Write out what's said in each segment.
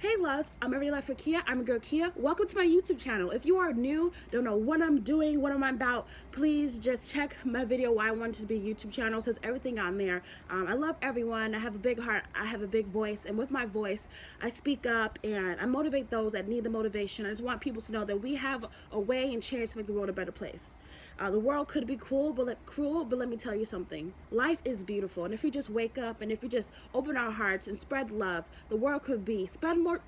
Hey loves, I'm Everyday Life with Kia. I'm your girl Kia. Welcome to my YouTube channel. If you are new, don't know what I'm doing, what I'm about, please just check my video why I wanted to be a YouTube channel. It says everything on there. I love everyone. I have a big heart. I have a big voice. And with my voice, I speak up and I motivate those that need the motivation. I just want people to know that we have a way and chance to make the world a better place. The world could be cruel, but let me tell you something. Life is beautiful. And if we just wake up and if we just open our hearts and spread love, the world could be spread more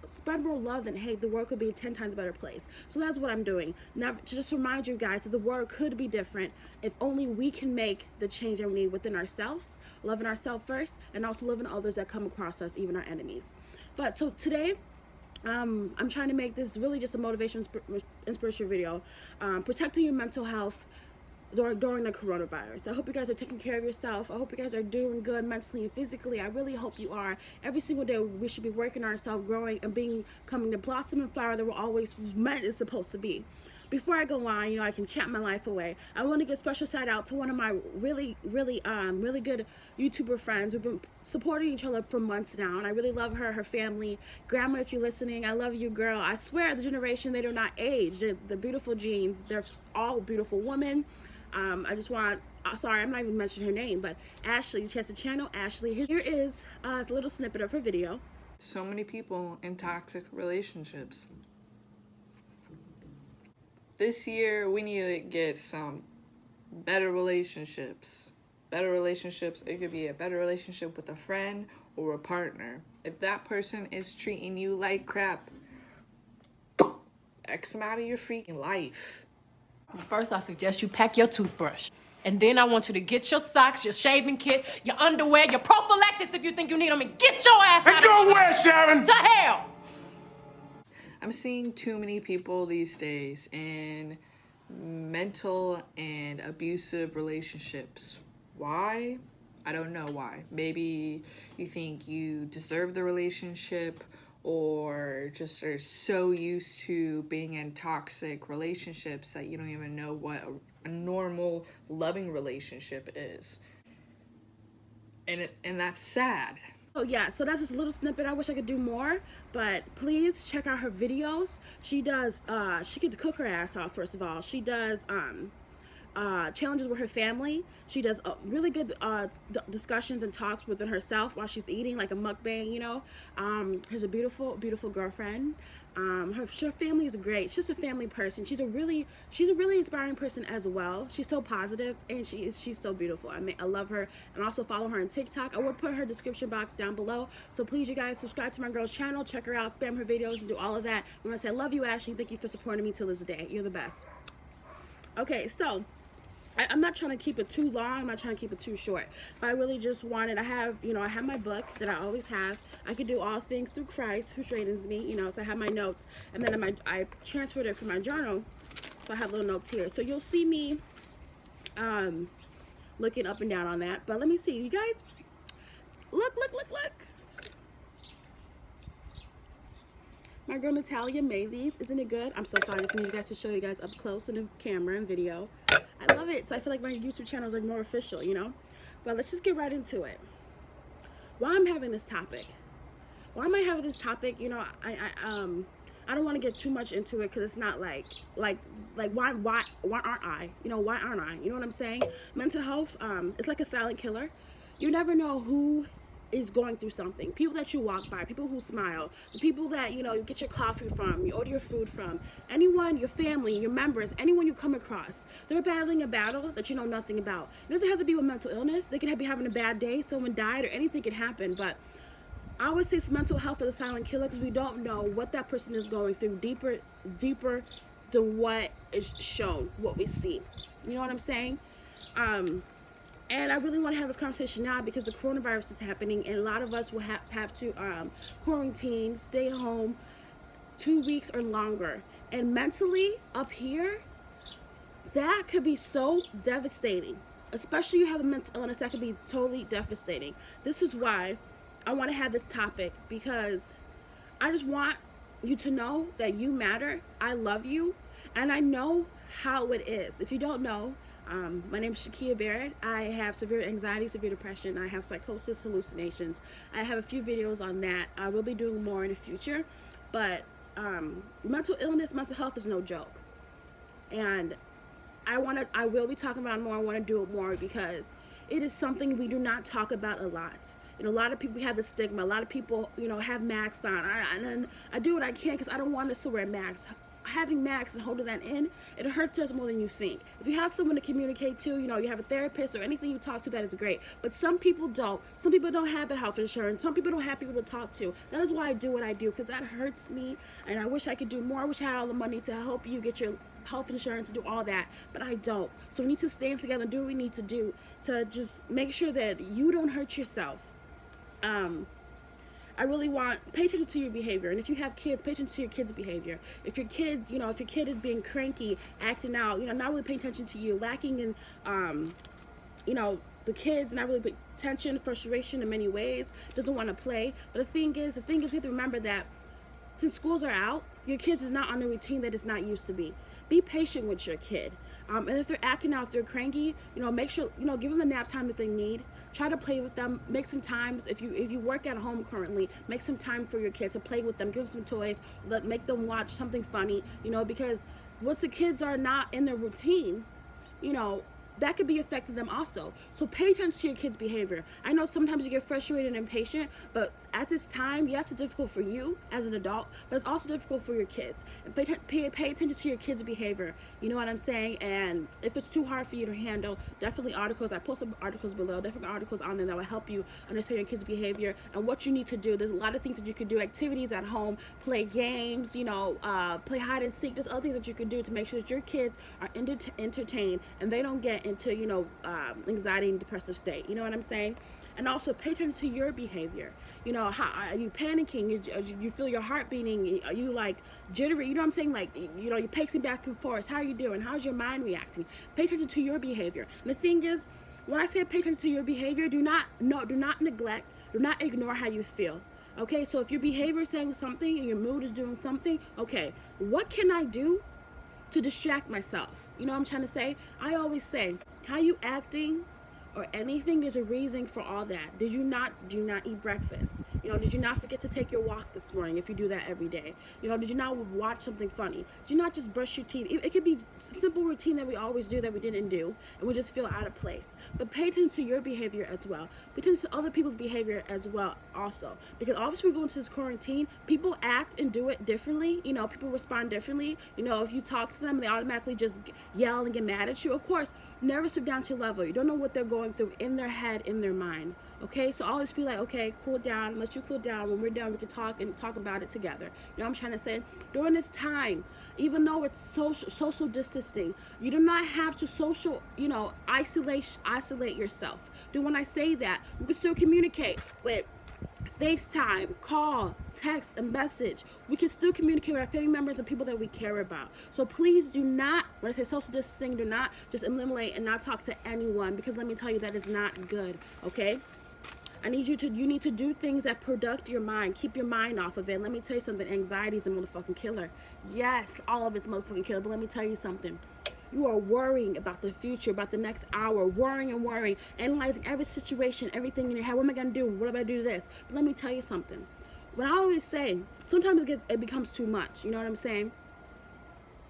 love than hate. The world could be a 10 times better place. So that's what I'm doing. Now, to just remind you guys that the world could be different if only we can make the change that we need within ourselves, loving ourselves first, and also loving others that come across us, even our enemies. But so today, I'm trying to make this really just a motivation, inspirational video. Protecting your mental health during the coronavirus. I hope you guys are taking care of yourself. I hope you guys are doing good mentally and physically. I really hope you are. Every single day we should be working on ourselves, growing and becoming the blossom and flower that we're always meant is supposed to be. Before I go on, I can chat my life away. I want to give a special shout out to one of my really good YouTuber friends. We've been supporting each other for months now, and I really love her family. Grandma, if you're listening, I love you, girl. I swear, the generation, they do not age. They're beautiful genes. They're all beautiful women. I just want, sorry, I'm not even mentioning her name, but Ashley, she has a channel, Ashley. Here is a little snippet of her video. So many people in toxic relationships. This year, we need to get some better relationships. Better relationships, it could be a better relationship with a friend or a partner. If that person is treating you like crap, X them out of your freaking life. First, I suggest you pack your toothbrush. And then I want you to get your socks, your shaving kit, your underwear, your prophylactics if you think you need them, and get your ass out of here. And go where, Sharon? To hell! I'm seeing too many people these days in mental and abusive relationships. Why? I don't know why. Maybe you think you deserve the relationship, or just are so used to being in toxic relationships that you don't even know what a normal loving relationship is. And that's sad. Oh yeah, so that's just a little snippet. I wish I could do more, but please check out her videos. She does, she could cook her ass off, first of all. She does, challenges with her family. She does really good discussions and talks within herself while she's eating, like a mukbang, She's a beautiful girlfriend. Her family is great. She's a family person. She's a really inspiring person as well. She's so positive and she's so beautiful. I love her. And also follow her on TikTok. I will put her description box down below. So please, you guys, subscribe to my girl's channel, check her out, spam her videos, and do all of that. I want to say I love you, Ashley. Thank you for supporting me till this day. You're the best. Okay, so I'm not trying to keep it too long. I'm not trying to keep it too short. But I really just wanted, I have my book that I always have. I can do all things through Christ who strengthens me, so I have my notes. And then I transferred it from my journal. So I have little notes here. So you'll see me looking up and down on that. But let me see. You guys, look. My girl Natalia made these. Isn't it good? I'm so sorry. I just need you guys to show you guys up close in the camera and video. I love it. So I feel like my YouTube channel is like more official, But let's just get right into it. Why I'm having this topic? Why am I having this topic? I don't want to get too much into it because it's not like why aren't I? Why aren't I? You know what I'm saying? Mental health, it's like a silent killer. You never know who is going through something. People that you walk by, people who smile, the people that you get your coffee from, you order your food from, anyone, your family, your members, anyone you come across, they're battling a battle that you know nothing about. It doesn't have to be with mental illness. They could be having a bad day, someone died, or anything could happen. But I always say mental health is a silent killer because we don't know what that person is going through deeper than what is shown, what we see. You know what I'm saying? And I really want to have this conversation now because the coronavirus is happening and a lot of us will have to quarantine, stay home 2 weeks or longer. And mentally up here, that could be so devastating. Especially you have a mental illness, that could be totally devastating. This is why I want to have this topic, because I just want you to know that you matter. I love you and I know how it is. If you don't know, My name is Shakia Barrett. I have severe anxiety, severe depression. I have psychosis, hallucinations. I have a few videos on that. I will be doing more in the future, but mental illness, mental health is no joke. And I will be talking about it more. I want to do it more because it is something we do not talk about a lot. A lot of people have the stigma. A lot of people, have masks on. And I do what I can because I don't want us to wear masks. Having masks and holding that in, it hurts us more than you think. If you have someone to communicate to, you have a therapist or anything you talk to, that is great. But some people don't. Some people don't have the health insurance. Some people don't have people to talk to. That is why I do what I do, because that hurts me, and I wish I could do more. I wish I had all the money to help you get your health insurance, to do all that, but I don't. So we need to stand together and do what we need to do to just make sure that you don't hurt yourself. I really want, pay attention to your behavior. And if you have kids, pay attention to your kids' behavior. If your kid, if your kid is being cranky, acting out, not really paying attention to you, lacking in, the kids not really paying attention, frustration in many ways, doesn't want to play. But the thing is we have to remember that since schools are out, your kids is not on a routine that it's not used to be. Be patient with your kid. And if they're acting out, if they're cranky, make sure, give them the nap time that they need. Try to play with them. Make some times, if you work at home currently, make some time for your kid to play with them. Give them some toys. Make them watch something funny, because once the kids are not in their routine, that could be affecting them also. So pay attention to your kids' behavior. I know sometimes you get frustrated and impatient, but at this time, yes, it's difficult for you as an adult, but it's also difficult for your kids. And pay attention to your kids' behavior. You know what I'm saying? And if it's too hard for you to handle, definitely articles. I posted articles below, different articles on there that will help you understand your kids' behavior and what you need to do. There's a lot of things that you could do, activities at home, play games, play hide and seek. There's other things that you could do to make sure that your kids are entertained and they don't get into, anxiety and depressive state. You know what I'm saying? And also pay attention to your behavior. How are you panicking? You feel your heart beating? Are you like jittery? You know what I'm saying? Like, you're pacing back and forth. How are you doing? How's your mind reacting? Pay attention to your behavior. And the thing is, when I say pay attention to your behavior, do not neglect, do not ignore how you feel. Okay, so if your behavior is saying something and your mood is doing something, okay, what can I do to distract myself? You know what I'm trying to say? I always say, how you acting or anything, there's a reason for all that. Do you not eat breakfast? Did you not forget to take your walk this morning if you do that every day? Did you not watch something funny? Did you not just brush your teeth? It could be simple routine that we always do that we didn't do, and we just feel out of place. But pay attention to your behavior as well. Pay attention to other people's behavior as well also. Because obviously we're going to this quarantine, people act and do it differently. People respond differently. If you talk to them, they automatically just yell and get mad at you. Of course, never stoop down to your level. You don't know what they're going through in their head, in their mind. Okay, so I'll just be like, okay, cool down. Let you cool down. When we're done, we can talk about it together. What I'm trying to say? During this time, even though it's social distancing, you do not have to isolate yourself. When I say that, you can still communicate with FaceTime, call, text, and message. We can still communicate with our family members and people that we care about. So please do not, when I say social distancing, do not just eliminate and not talk to anyone, because let me tell you, that is not good, okay? You need to do things that product your mind. Keep your mind off of it. Let me tell you something, anxiety is a motherfucking killer. Yes, all of it's motherfucking killer, but let me tell you something. You are worrying about the future, about the next hour, worrying, analyzing every situation, everything in your head. What am I going to do? What am I do this? But let me tell you something. When I always say, sometimes it becomes too much. You know what I'm saying?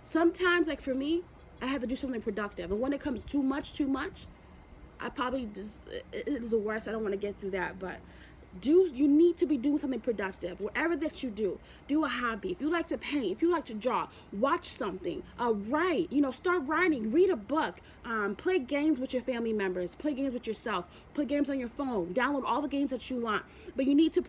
Sometimes, like for me, I have to do something productive. And when it comes too much, I probably just, it is the worst. I don't want to get through that, but you need to be doing something productive. Whatever that you do a hobby. If you like to paint, if you like to draw, watch something, write, start writing, read a book, play games with your family members, play games with yourself, play games on your phone, download all the games that you want, but you need to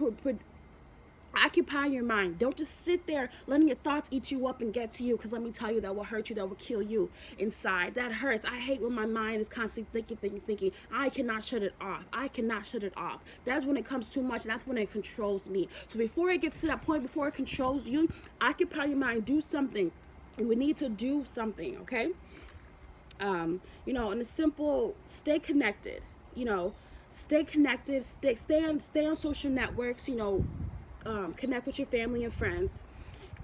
occupy your mind. Don't just sit there letting your thoughts eat you up and get to you, because let me tell you, that will hurt you, that will kill you inside. That hurts. I hate when my mind is constantly thinking. I cannot shut it off. That's when it comes too much, and that's when it controls me. So before it gets to that point, before it controls you, occupy your mind, do something. And we need to do something, okay? And it's simple, stay connected, stay on social networks, connect with your family and friends,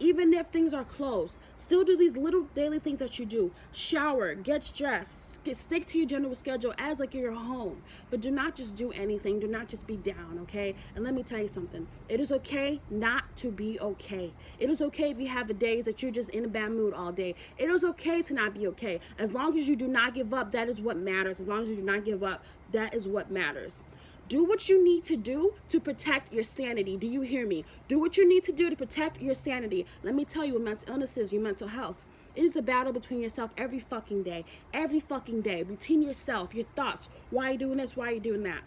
Even if things are closed, still do these little daily things that you do. Shower, get dressed, stick to your general schedule as like you're home. But do not just do anything. Do not just be down, okay? And let me tell you something. It is okay not to be okay. It is okay if you have the days that you're just in a bad mood all day. It is okay to not be okay. As long as you do not give up, that is what matters. As long as you do not give up, that is what matters. Do what you need to do to protect your sanity. Do you hear me? Do what you need to do to protect your sanity. Let me tell you, with mental illnesses, your mental health, it is a battle between yourself every fucking day. Every fucking day. Between yourself, your thoughts. Why are you doing this? Why are you doing that?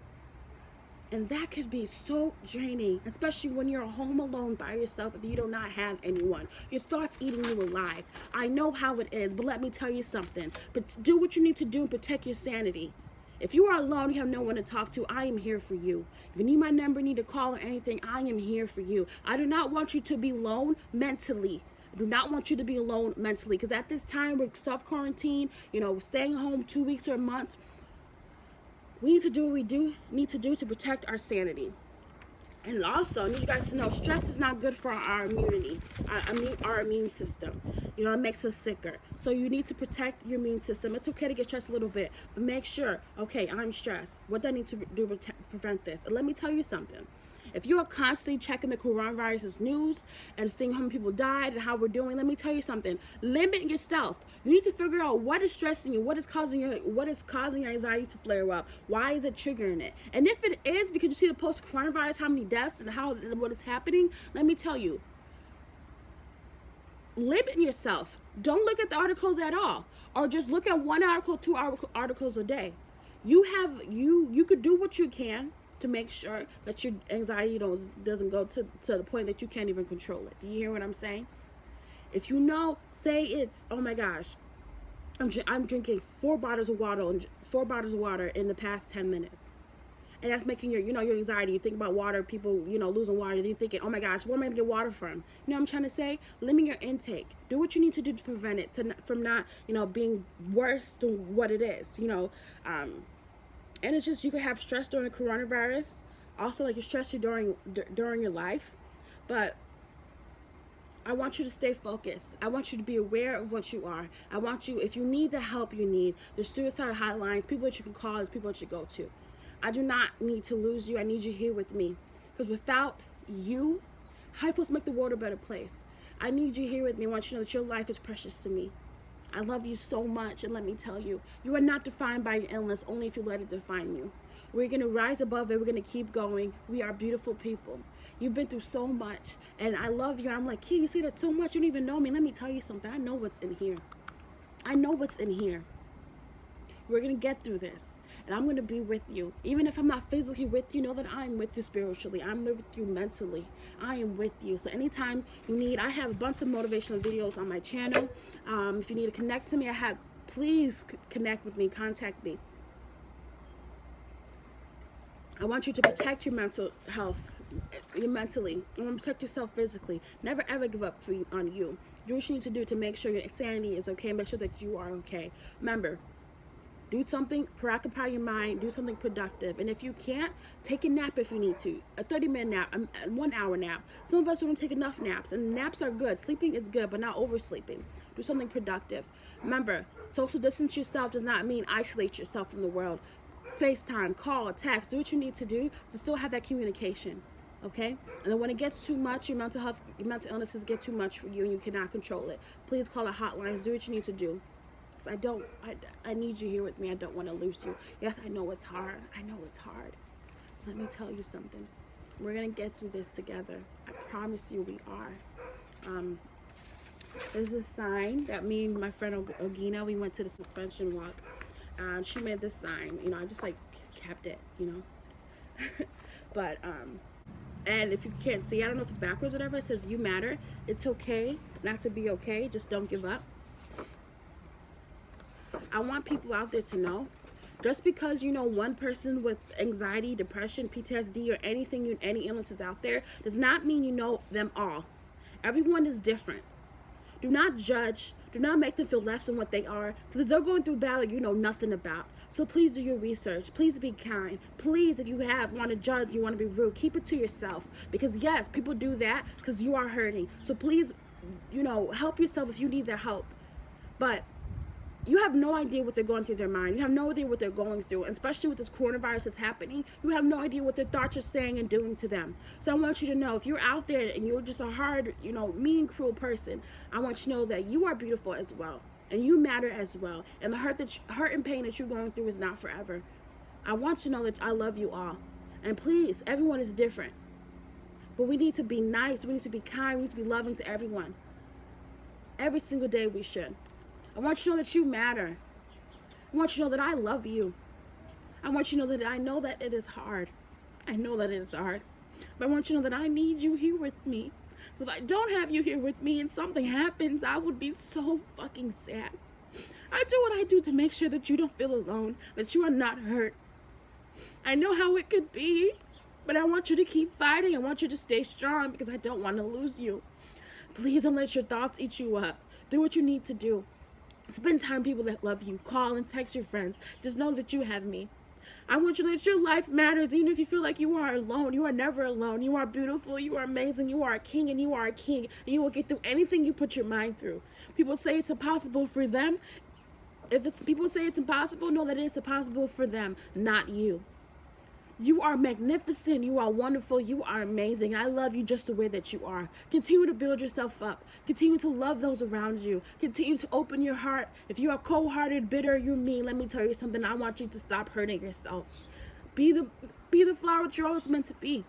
And that could be so draining, especially when you're home alone by yourself if you do not have anyone. Your thoughts eating you alive. I know how it is, but let me tell you something. But do what you need to do and protect your sanity. If you are alone, you have no one to talk to, I am here for you. If you need my number, need to call or anything, I am here for you. I do not want you to be alone mentally. I do not want you to be alone mentally. Because at this time, we're self-quarantine, we're staying home 2 weeks or a month. We need to do what we need to do to protect our sanity. And also, I need you guys to know, stress is not good for our immunity, our immune system. It makes us sicker. So you need to protect your immune system. It's okay to get stressed a little bit, but make sure, okay, I'm stressed. What do I need to do to prevent this? And let me tell you something. If you are constantly checking the coronavirus news and seeing how many people died and how we're doing, let me tell you something. Limit yourself. You need to figure out what is stressing you, what is causing your anxiety to flare up. Why is it triggering it? And if it is because you see the post-coronavirus, how many deaths and what is happening, let me tell you. Limit yourself. Don't look at the articles at all, or just look at 1 article, 2 articles a day. You could do what you can to make sure that your anxiety doesn't go to the point that you can't even control it. Do you hear what I'm saying? If say it's, oh my gosh, I'm drinking 4 bottles of water in the past 10 minutes. And that's making your anxiety. You think about water, people, losing water. Then you're thinking, oh my gosh, where am I gonna get water from? You know what I'm trying to say? Limit your intake. Do what you need to do to prevent it, from not, being worse than what it is, And it's just, you could have stress during the coronavirus. Also, like, you're stressed during your life. But I want you to stay focused. I want you to be aware of what you are. I want you, if you need the help you need, there's suicide hotlines, people that you can call, there's people that you go to. I do not need to lose you. I need you here with me. Because without you, how are you supposed to make the world a better place? I need you here with me. I want you to know that your life is precious to me. I love you so much, and let me tell you, you are not defined by your illness, only if you let it define you. We're going to rise above it. We're going to keep going. We are beautiful people. You've been through so much, and I love you. I'm like, Key, you say that so much, you don't even know me. Let me tell you something. I know what's in here. I know what's in here. We're going to get through this, and I'm going to be with you. Even if I'm not physically with you, know that I'm with you spiritually. I'm with you mentally. I am with you. So anytime you need, I have a bunch of motivational videos on my channel. If you need to connect to me, please connect with me, contact me. I want you to protect your mental health, mentally. I want to protect yourself physically. Never ever give up on you. Do what you need to do to make sure your sanity is okay. Make sure that you are okay. Remember, do something, preoccupy your mind, do something productive. And if you can't, take a nap if you need to. A 30-minute nap, a 1 hour nap. Some of us don't take enough naps, and naps are good. Sleeping is good, but not oversleeping. Do something productive. Remember, social distance yourself does not mean isolate yourself from the world. FaceTime, call, text, do what you need to do to still have that communication. Okay? And then when it gets too much, your mental illnesses get too much for you and you cannot control it, please call the hotlines, do what you need to do. I need you here with me. I don't want to lose you. Yes, I know it's hard. I know it's hard. Let me tell you something. We're going to get through this together. I promise you we are. There's a sign that me and my friend Ogina, we went to the suspension walk. She made this sign. I just kept it, But, and if you can't see, I don't know if it's backwards or whatever, it says, you matter. It's okay not to be okay. Just don't give up. I want people out there to know, just because you know one person with anxiety, depression, PTSD, or any illnesses out there, does not mean you know them all. Everyone is different. Do not judge. Do not make them feel less than what they are. Because if they're going through battle you know nothing about. So please do your research. Please be kind. Please, if you want to judge, you want to be rude, keep it to yourself. Because yes, people do that because you are hurting. So please help yourself if you need their help. But you have no idea what they're going through their mind. You have no idea what they're going through, and especially with this coronavirus that's happening. You have no idea what their thoughts are saying and doing to them. So I want you to know, if you're out there and you're just a hard, mean, cruel person, I want you to know that you are beautiful as well, and you matter as well. And the hurt and pain that you're going through is not forever. I want you to know that I love you all. And please, everyone is different, but we need to be nice. We need to be kind. We need to be loving to everyone. Every single day we should. I want you to know that you matter. I want you to know that I love you. I want you to know that I know that it is hard. I know that it is hard. But I want you to know that I need you here with me. So if I don't have you here with me and something happens, I would be so fucking sad. I do what I do to make sure that you don't feel alone, that you are not hurt. I know how it could be, but I want you to keep fighting. I want you to stay strong because I don't want to lose you. Please don't let your thoughts eat you up. Do what you need to do. Spend time with people that love you. Call and text your friends. Just know that you have me. I want you to know that your life matters. Even if you feel like you are alone, you are never alone. You are beautiful. You are amazing. You are a king and you are a king. And you will get through anything you put your mind through. People say it's impossible for them. People say it's impossible, know that it's impossible for them, not you. You are magnificent. You are wonderful. You are amazing. I love you just the way that you are. Continue to build yourself up. Continue to love those around you. Continue to open your heart. If you are cold-hearted, bitter, you're mean, let me tell you something. I want you to stop hurting yourself. Be the flower that you're always meant to be.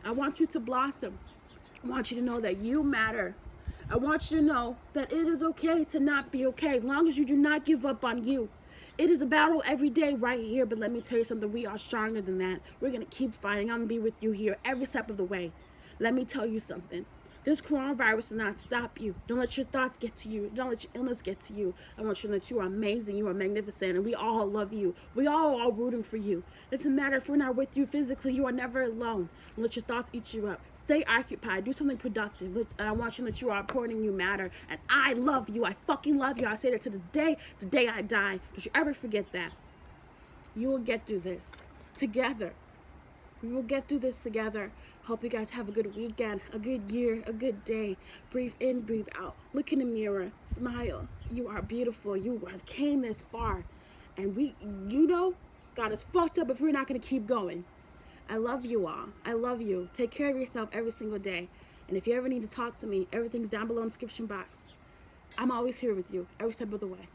I want you to blossom. I want you to know that you matter. I want you to know that it is okay to not be okay, as long as you do not give up on you. It is a battle every day right here, but let me tell you something. We are stronger than that. We're going to keep fighting. I'm going to be with you here every step of the way. Let me tell you something. This coronavirus will not stop you. Don't let your thoughts get to you. Don't let your illness get to you. I want you to know that you are amazing. You are magnificent, and we all love you. We all are rooting for you. It doesn't matter if we're not with you physically. You are never alone. Don't let your thoughts eat you up. Stay occupied. Do something productive. And I want you to know that you are important and you matter. And I love you. I fucking love you. I say that to the day I die. Don't you ever forget that. You will get through this together. We will get through this together. Hope you guys have a good weekend, a good year, a good day. Breathe in, breathe out. Look in the mirror. Smile. You are beautiful. You have came this far. And God is fucked up if we're not going to keep going. I love you all. I love you. Take care of yourself every single day. And if you ever need to talk to me, everything's down below in the description box. I'm always here with you every step of the way.